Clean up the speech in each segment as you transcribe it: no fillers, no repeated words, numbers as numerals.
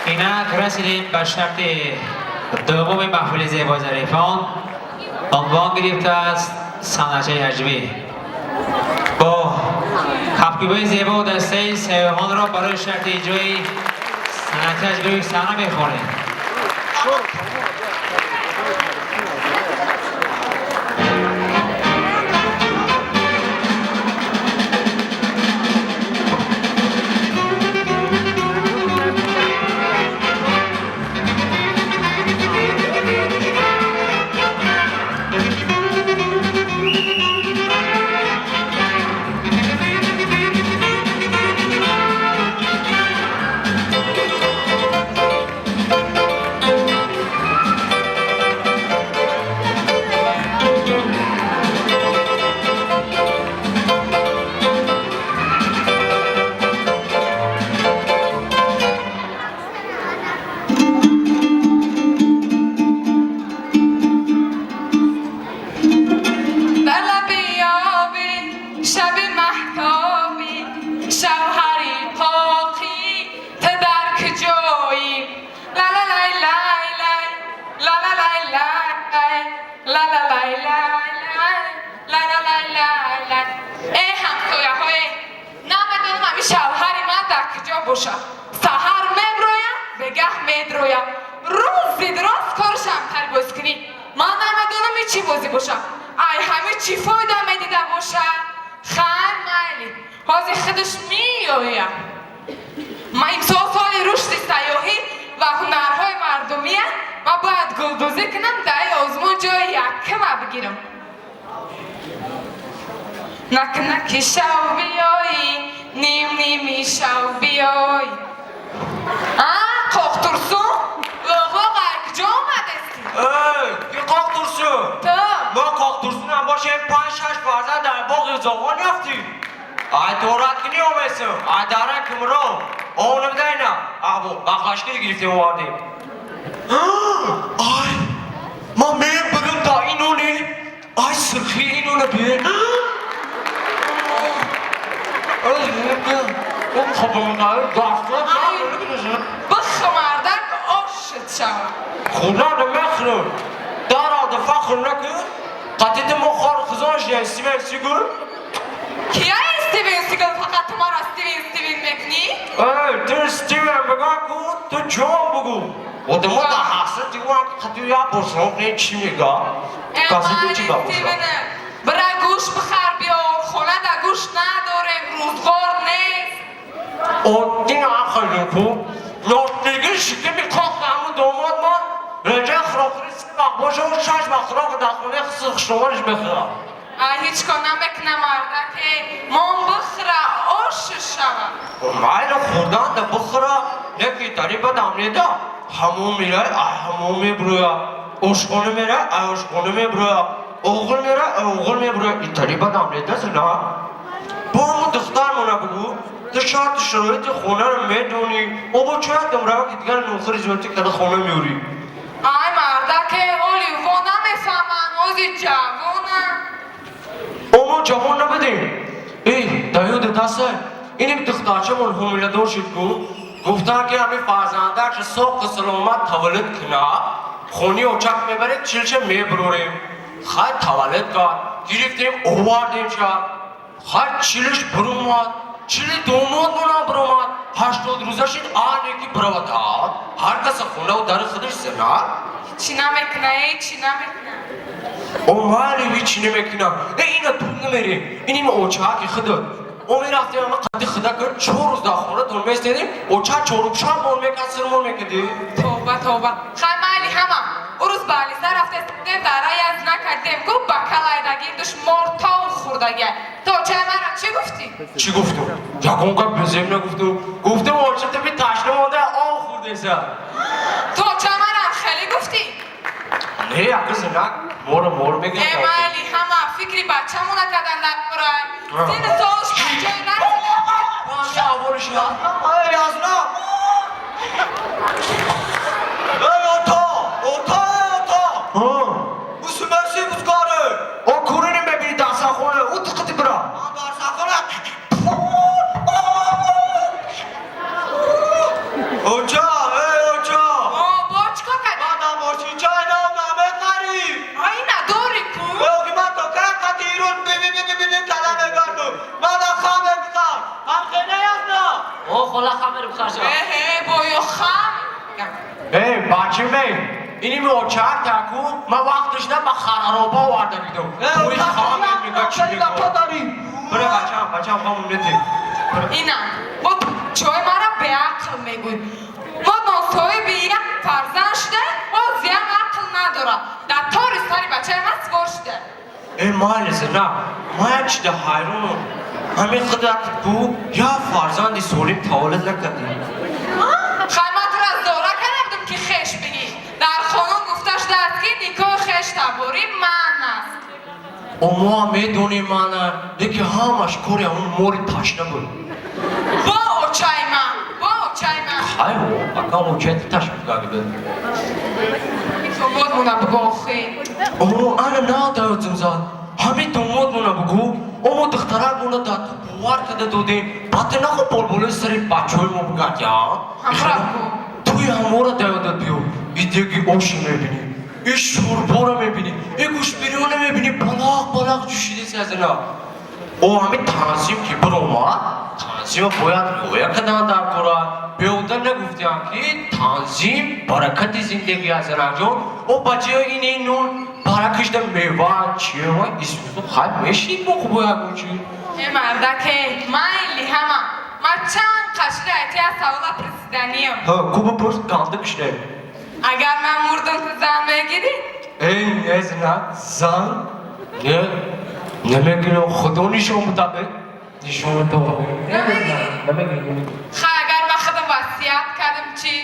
اینا رسیدیم به شرط دوم محفل زیبا ظریفان. عنوان گرفته است سنجه هجوی. با کپگوی زیبا و دسته سیاهان را برای شرط اجرای سنجه هجوی سحنه می‌خوانیم. سحر میبرویم بگه میدرویم روز دراز کارشم ترگوز کنی من نمیدونم چی بازی باشم ای همه چی فایده میدیده باشم خیلی میلی حاضی خودش میویم من این سال رشد سیاحی و هنرهای مردمیه و باید گلدوزی کنم در آزمون جای یکم بگیرم نک شو بیایی نیم نیمی شو بیایی قاق ترسون قاق کجا آمدستی؟ کی قاق ترسون؟ تو ما قاق ترسون هم باشه 5-6 فرزند در باغ زاغان یافتیم ای دورت کنی اومسیم ای داره کمرو اونم دینا ابو بخشکی گرفتیم واردیم ای ما میم برم تا اینونه ای سرخی اینونه بیر اون خبرنگاه دفتر بخمردک آشت شود خدا نمیخرم دارا فخر نکن قطعت مخار خزانش یا استیون سیگل کیا استیون سیگل فقط تو ما را استیون میکنی؟ ای تو استیون بگاه کن تو جان بگو و دمو دا حسن دیوان قطعی یا برسنم نه چی میگه کسی چی بگو برای گوش بخر بیار خونه دا گوش ندارم روزگار نیست او دین آخر نکو نوتنگی شکل میکاخ همون داماد ما رجا خراخری سبق باشه و 6 بخراخ داخله خسخ شمارش بخرا هیچ کنم بکنه مرده که من بخره آش شوم مایل خوردن دا بخرا نکی تریبا دامنه دا همون میره همون میبرویا اوشخونه میره اوشخونه میبرویا اوغل میره اوغل میبرویا این تریبا دامنه دا سنا با همون دختر مونه بگو تو شرط شرایط خونه رو میدونی او با چه دمراه که دیگر نوخری جوتی که خونه میوری ای مرده که اولی و نمیفهمن اوزی جوانه او ما جوان نبودیم ای دایود دسته اینیم دخترچه من حمله دار شد گفتن که همین فرزنده که ساق سلامت تولد کنه خونی اوچک میبرید چلچه میبروریم خواهد تولد کرد گرفتیم اوواردیم شد خواهد چلش برومد چلی دوماد منا برومد 80 روزه شد آنی که برود هر کس خونه و در خودش سنه چی نمیکنه چی نمیکنه او مالی هیچی نمیکنه اینا دون نمیریم اینیم اوچاکی خدا او میرفتیم اما قدی خدا کرد 4 روز داخله دون میستیدیم اوچا چوروب شام مون میکن سرمون میکدی توبه توبه خیلی همه او روز بالی سر رفته استیدیم دارای از نکردیم گو بکلای دا گیردش مرتاو خوردگه تو چه مرا چی گفتی؟ چی گفتم؟ یکون که بزیم نگفتم گفتم اوچا تبی تشنه مونده آو خورده سر تو چه مرا خیلی گفتی؟ نه یکی زنک مور بگیم مالی همه فکری بچه مونه کدن نکنه سین سوش بچه نکنه باشی آورش یا ای یازنا ای اوتا مسلمسی بزگاره او کورینی ببینی درسا خونه او تقتی برا درسا خونه اوچا ای خام ای بچه بی اینی موچر تکو ما وقتش نه با خرارابا وارده بیدم توی خامه میگه چی میگه بره بچه هم همون نتی اینا بود چوی مرا به عقل میگوید بود ناسوی به یک فرزن شده و زیان عقل نداره در طور سری بچه من سوار شده ای مالزه نه ما یک چیده حیرونم همین خدا کو یا فرزندی سولیم تولد نکردیم خیمت را زوره کردم که خش بگی در خانون گفتش دست که نیکو خش تبوری من است اما هم میدونی منه دیگه همش کوری اون موری تشنه بود با اوچای من ای او اکا موچه تشنه بگیده تو بود مونه بگوخی اما انا نه دایوتم زاد همین دومود مونه بگو اما دخترک مونه داد بوار کده دودیم باته نخو بلبوله سری بچه‌های ما بگرد یا همراه بگو توی همورا دایودت بیو ای دیگی اوشی میبینی ای شوربا رو میبینی ای گوش بیرونه میبینی بالاق جوشیده سازنا او همین تنظیم که برو ما تنظیم باید رویا کدن در کورا بیودن نگفتیم که تنظیم برکت زندگی از رجون او بچه این نون برکش ده میوه چیه و ایسوزو خواهد میشید با خوبه همون چی ای مردکه من ایلی همه من چند قشر ایتی از سوالا پرسیدنیم ها کوبه پرس گانده بشنه اگر من مردم تو زن بگیری ای نزنه زن نه نمیگیرم خدا نشون بده نشون بده نمیگیرم خواهی اگر من خودم وصیت کردم چی؟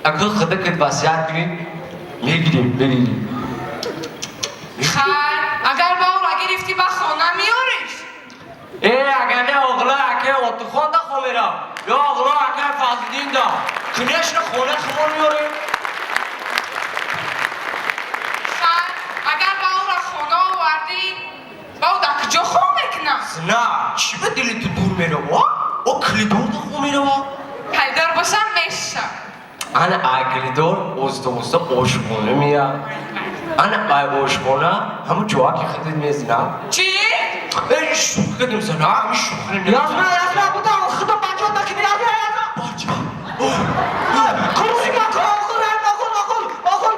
اگر خدا کد وصیت کنید میگیریم خواهی اگر با او را گرفتی به خونه میاریش ای اگر نه اغلا اکه اتخون دا خومیرم یا اغلا اکه فضلین دا کنیش نه خونه خمون میاریم خواهی اگر با او را خونه آوردی با او در کجا خون میکنم نه چی به دلی تو دور میره وا؟ او کلیدور دا خومیره وا؟ پیدار باشم میشم انا اگلیدور اوستا اوشخونه میاد انا ای اوشخونه همون جوا که خدت میزنم چی؟ ای شوخ کدیم زنه همین شوخ نمیزنم یاسنا بودم خدا بچه نکنی بچه کروسی نکن آخر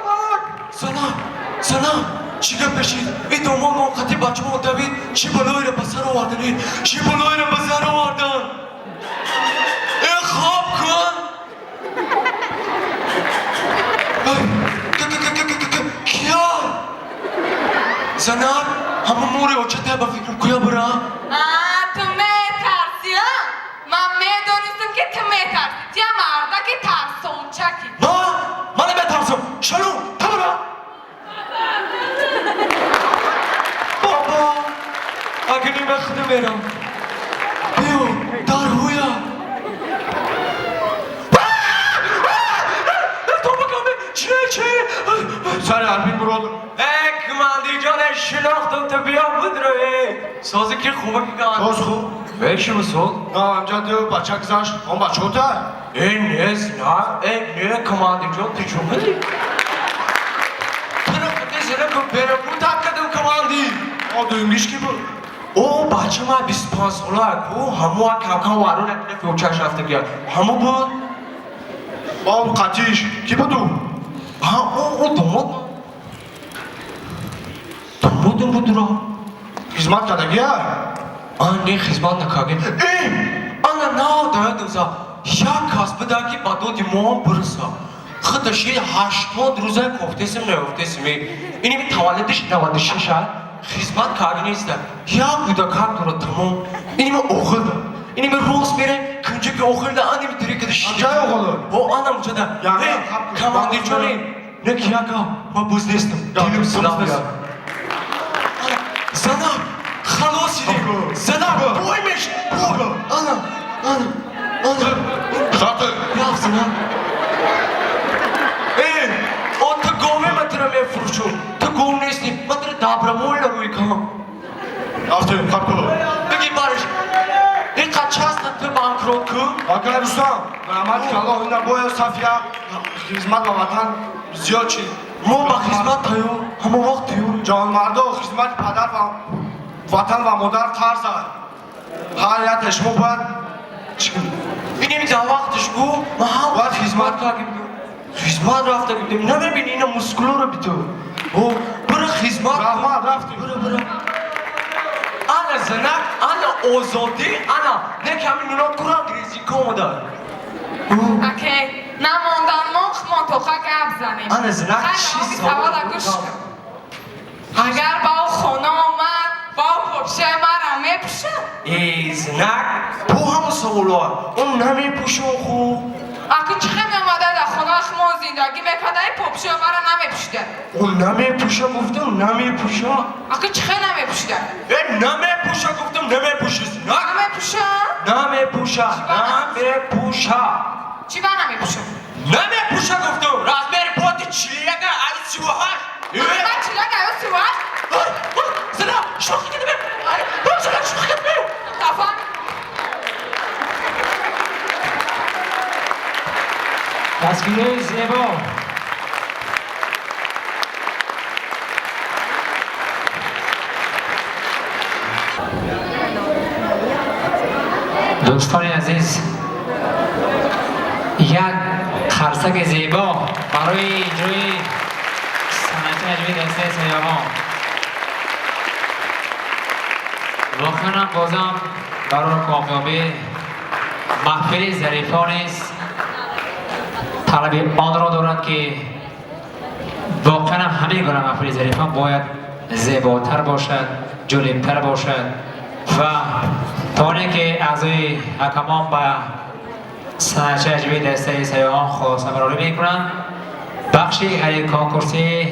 سلام چی گپ بشید این دومان موقتی بچه ما دوید چی بلایی رو بسر آوردنی چی بلایی رو بسر آوردن ای خواب کن کیا زنان همه موری اوچته با فکرم کیا برا تو میترسی ها؟ من میدونستم که تو میترسی تیا مرده که ترسون چکی من نمیترسم شلو تا برا بابا اگه نیمه خود میرم بیو در هویا تو بکنم چی سر عربین برادر کماندی جان شناختم تو بیا بود رو سازی که خوبه که گان باز خوب بیشی بسول نه امجا دیو بچه گذاشت اون بچه ها تا این نیست نه این نه کماندی جان تو چون بدی تنو کتی زنه که برم بود تک کدو کماندی آدو انگلیش کی بود او بچه ما 25 ساله اکو همو کم وارو نکنه فیوچرش رفته گیا همو بود اون قطیش کی بود او او دومودم بود را خدمت کردگی ها آنی خدمت نکاگه آنا نه دایدم زا یک کسب داکی با دو دیمون برسا خودشی 80 روزه کفتسم نیفتسمی اینی می تولدش 96 خدمت کاری نیست یک کودکان دورا تمام اینی می اوخل ده اینی می روز میره کنجه که اوخل ده آنی می داری کدش کجای اوخل او آنا مجا ده کماندیر جانی نکی یکا ما بوز نیستم دیلم سلام بیار زنا خلاصی دی زنا بویمش آنا خاطر رفت زنا او تو گومه مطرح می فروشون تو گوم نیستی مطرح دابرمول روی کام رفتیم خب کن بگی بارش این قچه هست تو بانکروت که آقای دوستان نعمت که الله اینا باید صفیه خدمت و وطن زیاد چی ما با خدمت تایو همه وقت تایو جان مرده و خدمت پدر و وطن و مادر فرض هر یک شما باید اینی می وقتش گو ما هم باید خدمت خدمت که خدمت رفته بودیم نمیبینی اینا مسکولو رو بیتو او برو خدمت رحمت رفتیم برو انا زنک انا آزادی انا نکمی نونا کران گریزی کومده اکه نماندن مخ منطقه گپ زنیم انا زنک چی سوال گوش کن اگر با او خونه آمد با او پوشه مرا میپوشه ای زنک بو همون سوالو اون نمیپوشه خوب اکه چه می آمده در خونه ما زندگی میکرده ای پوشه مرا نمیپوشده اون نمیپوشه گفتم نمیپوشه اکه چه نمیپوشده ای نمیپوشه گفتم نمیپوشه زنک نمیپوشه نمیپوشه نمیپوشه چی با نمیپوشه نمیپوشه گفتم رازبری پاتی چلیگه ای سیوهاش من چیله گیو سیوان زنا شوخی کنه برم زنا شوخی کنه برم تفا تصویر زیبا دوستان عزیز یک خرسک زیبا برای اجرای صنعت هجوی دسته سیاهان واقعا هم بازم برای کامیابی محفل ظریفان است طلب آن را دارد که واقعا هم همه گونه محفل ظریفان باید زیباتر باشد جالبتر باشد و تا که اعضای حکمان به صنعت هجوی دسته سیاهان خواستگاری میکنند بخش هر کنکورسی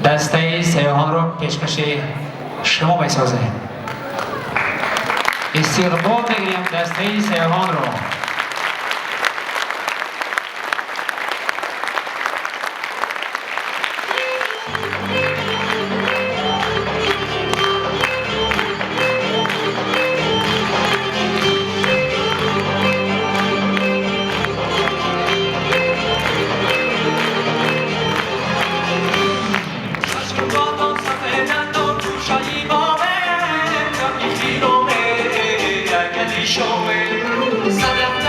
دسته سیاهان رو پیشکش شما میسازه استقبال میگیریم دسته سیاهان رو Show me,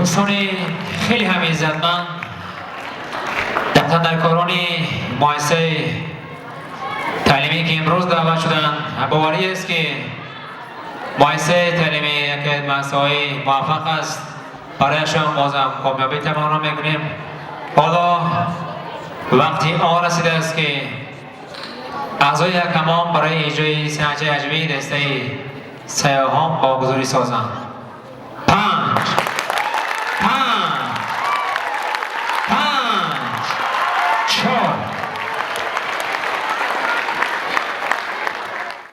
دوستان خیلی هم عزتمند دفترکاران مؤسسه تعلیمی که امروز دعوت شدن باوری است که مؤسسه تعلیمی یک مؤسسه موفق است برایشان بازم کامیابی تمنا میکنیم. حالا وقتی آن رسیده است که اعضای حکمان برای اجرای صنعت هجوی دسته سیاحان با گذاری سازند. 5